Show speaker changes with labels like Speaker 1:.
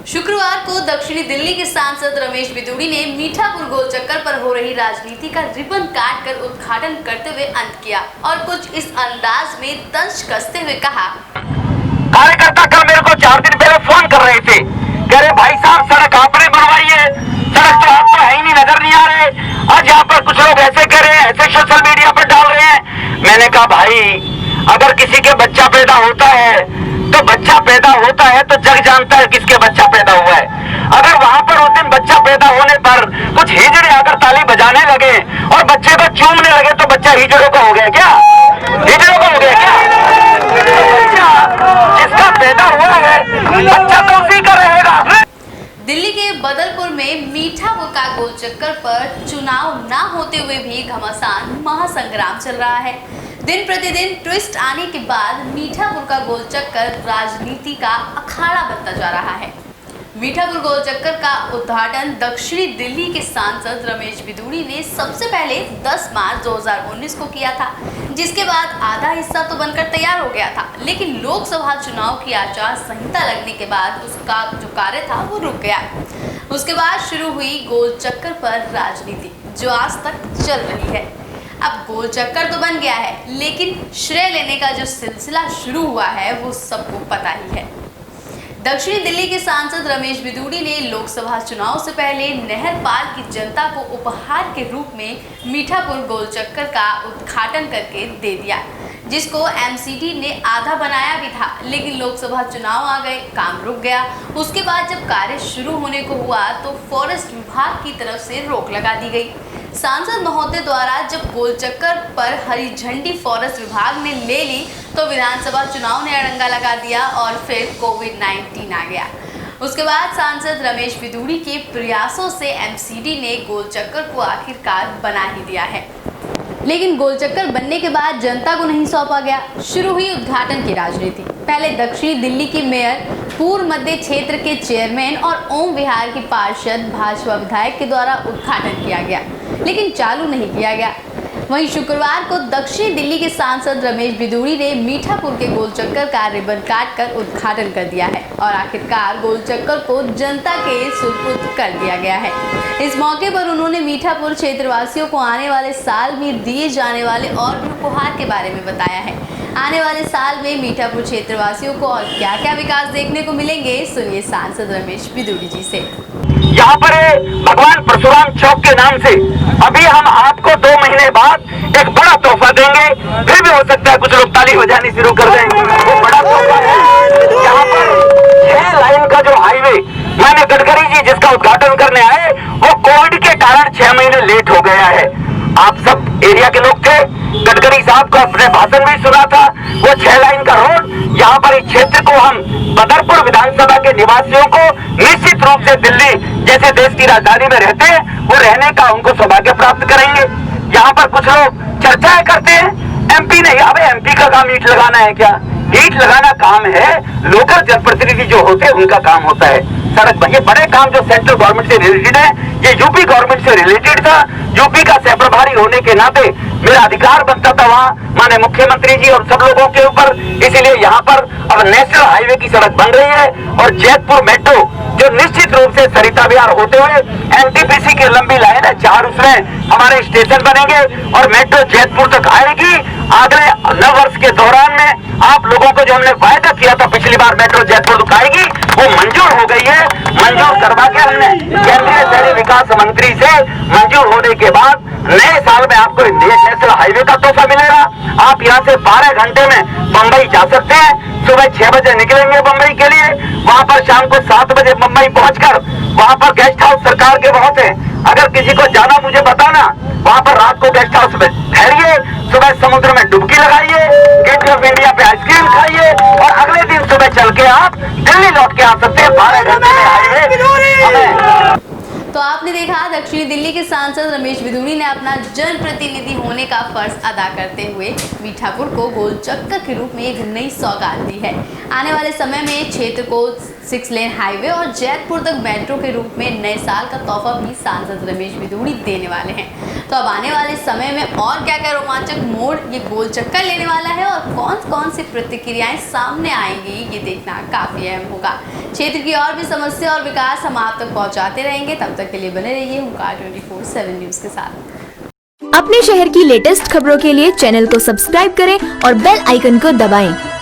Speaker 1: शुक्रवार को दक्षिणी दिल्ली के सांसद रमेश बिदूड़ी ने मीठापुर गोल चक्कर पर हो रही राजनीति का रिबन काट कर उद्घाटन करते हुए अंत किया और कुछ इस अंदाज में तंज कसते हुए कहा।
Speaker 2: कार्यकर्ता कल मेरे को 4 दिन पहले फोन कर रहे थे, कह रहे भाई साहब सड़क आपने बनवाई है, सड़क तो आप तो है ही नहीं, नजर नहीं आ रहे। आज यहाँ पर कुछ लोग ऐसे कह रहे हैं, ऐसे सोशल मीडिया पर डाल रहे हैं। मैंने कहा भाई अगर किसी के बच्चा पैदा होता है तो बच्चा पैदा होता है तो जग जानता है किसके बच्चा पैदा हुआ है। अगर वहां पर उस दिन बच्चा पैदा होने पर कुछ हिजड़े अगर ताली बजाने लगे और बच्चे को चूमने लगे तो बच्चा हिजड़ों का हो गया क्या? हिजड़ों का हो गया क्या? बच्चा जिसका पैदा हुआ है बच्चा तो उसी का रहेगा।
Speaker 1: दिल्ली के बदलपुर में मीठापुर का गोल चक्कर पर चुनाव ना होते हुए भी घमासान महासंग्राम चल रहा है। दिन प्रतिदिन ट्विस्ट आने के बाद मीठापुर का गोल चक्कर राजनीति का अखाड़ा बनता जा रहा है। मीठापुर गोल चक्कर का उद्घाटन दक्षिणी दिल्ली के सांसद रमेश बिदूड़ी ने सबसे पहले 10 मार्च 2019 को किया था, जिसके बाद आधा हिस्सा तो बनकर तैयार हो गया था, लेकिन लोकसभा चुनाव की आचार संहिता लगने के बाद उसका जो कार्य था वो रुक गया। उसके बाद शुरू हुई गोल चक्कर पर राजनीति, जो आज तक चल रही है। अब गोल चक्कर तो बन गया है, लेकिन श्रेय लेने का जो सिलसिला शुरू हुआ है वो सबको पता ही है। दक्षिणी दिल्ली के सांसद रमेश बिदूड़ी ने लोकसभा चुनाव से पहले नहर पार की जनता को उपहार के रूप में मीठापुर गोल चक्कर का उद्घाटन करके दे दिया, जिसको एमसीडी ने आधा बनाया भी था, लेकिन लोकसभा चुनाव आ गए, काम रुक गया। उसके बाद जब कार्य शुरू होने को हुआ तो फॉरेस्ट विभाग की तरफ से रोक लगा दी गई। सांसद महोदय द्वारा जब गोल चक्कर पर हरी झंडी फॉरेस्ट विभाग ने ले ली तो विधानसभा चुनाव ने अड़ंगा लगा दिया और फिर कोविड-19 आ गया। उसके बाद सांसद रमेश बिदूड़ी के प्रयासों से एमसीडी ने गोल चक्कर को आखिरकार बना ही दिया है, लेकिन गोल चक्कर बनने के बाद जनता को नहीं सौंपा गया। शुरू हुई उद्घाटन की राजनीति। पहले दक्षिणी दिल्ली के मेयर, पूर्व मध्य क्षेत्र के चेयरमैन और ओम विहार के पार्षद भाजपा विधायक के द्वारा उद्घाटन किया गया, लेकिन चालू नहीं किया गया। वहीं शुक्रवार को दक्षिणी दिल्ली के सांसद रमेश बिदूड़ी ने मीठापुर के गोल चक्कर का रिबन काट कर उद्घाटन कर दिया है और आखिरकार गोल चक्कर को जनता के सुपुर्द कर दिया गया है। इस मौके पर उन्होंने मीठापुर क्षेत्रवासियों को आने वाले साल में दिए जाने वाले और भी उपहार के बारे में बताया है। आने वाले साल में मीठापुर क्षेत्रवासियों को और क्या क्या विकास देखने को मिलेंगे, सुनिए सांसद रमेश बिदूड़ी जी से।
Speaker 2: यहाँ पर भगवान परशुराम चौक के नाम से अभी हम आपको 2 महीने बाद एक बड़ा तोहफा देंगे। फिर भी हो सकता है कुछ लोग ताली बजानी शुरू कर दें। वो बड़ा तोहफा है। यहाँ पर 6 लाइन का जो हाईवे मैंने गडकरी जी जिसका उद्घाटन करने आए, वो कोविड के कारण 6 महीने लेट हो गया है। आप सब एरिया के लोग थे, गडकरी साहब को अपने भाषण में सुना था। वो 6 लाइन का रोड यहाँ पर इस क्षेत्र को हम बदरपुर विधानसभा के निवासियों को निश्चित रूप से दिल्ली जैसे देश की राजधानी में रहते हैं वो रहने का उनको सौभाग्य प्राप्त करेंगे। यहाँ पर कुछ लोग चर्चाएं करते हैं, एमपी नहीं। अब एमपी का काम ईंट लगाना है क्या? ईंट लगाना काम है लोकल जनप्रतिनिधि जो होते हैं उनका काम होता है। सड़क, ये बड़े काम जो सेंट्रल गवर्नमेंट से रिलेटेड है, ये यूपी गवर्नमेंट से रिलेटेड था। यूपी का सह प्रभारी होने के नाते मेरा अधिकार बनता था वहाँ माननीय मुख्यमंत्री जी और सब लोगों के ऊपर। इसीलिए यहाँ पर अब नेशनल हाईवे की सड़क बन रही है और जैतपुर मेट्रो जो निश्चित रूप से सरिता विहार होते हुए एनटीपीसी की लंबी लाइन है, 4 उसमें हमारे स्टेशन बनेंगे और मेट्रो जैतपुर तक आएगी। अगले 9 वर्ष के दौरान में आप लोगों को जो हमने वायदा किया था पिछली बार मेट्रो जैतपुर तक आएगी, वो मंजूर हो गई है। मंजूर करवा के हमने केंद्रीय शहरी विकास मंत्री से मंजूर होने के बाद नए साल में आपको नेशनल हाईवे का तोहफा मिलेगा। आप यहाँ से 12 घंटे में बम्बई जा सकते हैं। सुबह 6 बजे निकलेंगे बम्बई के लिए, वहाँ पर शाम को 7 बजे मुंबई पहुंचकर वहाँ पर गेस्ट हाउस सरकार के बहुत है। अगर किसी को जाना मुझे बताना, वहाँ पर रात को गेस्ट हाउस में ठहरिए, सुबह समुद्र में डुबकी लगाइए, गेट ऑफ इंडिया पे आइसक्रीम खाइए और अगले दिन सुबह चल के आप दिल्ली लौट के आ सकते हैं। 12 घंटे में हाईवे।
Speaker 1: तो आपने देखा दक्षिणी दिल्ली के सांसद रमेश बिदूड़ी ने अपना जनप्रतिनिधि होने का फर्ज अदा करते हुए मीठापुर को गोल चक्कर के रूप में एक नई सौगात दी है। आने वाले समय में क्षेत्र को 6 लेन हाईवे और जैतपुर तक मेट्रो के रूप में नए साल का तोहफा भी सांसद रमेश बिधूड़ी देने वाले हैं। तो अब आने वाले समय में और क्या क्या रोमांचक मोड़ ये गोल चक्कर लेने वाला है और कौन कौन सी प्रतिक्रियाएं सामने आएंगी, ये देखना काफी अहम होगा। क्षेत्र की और भी समस्या और विकास हम आप तक पहुंचाते रहेंगे। तब तक के लिए बने रहिए हुंकार 24/7 न्यूज के साथ।
Speaker 3: अपने शहर की लेटेस्ट खबरों के लिए चैनल को सब्सक्राइब करें और बेल आइकन को दबाएं।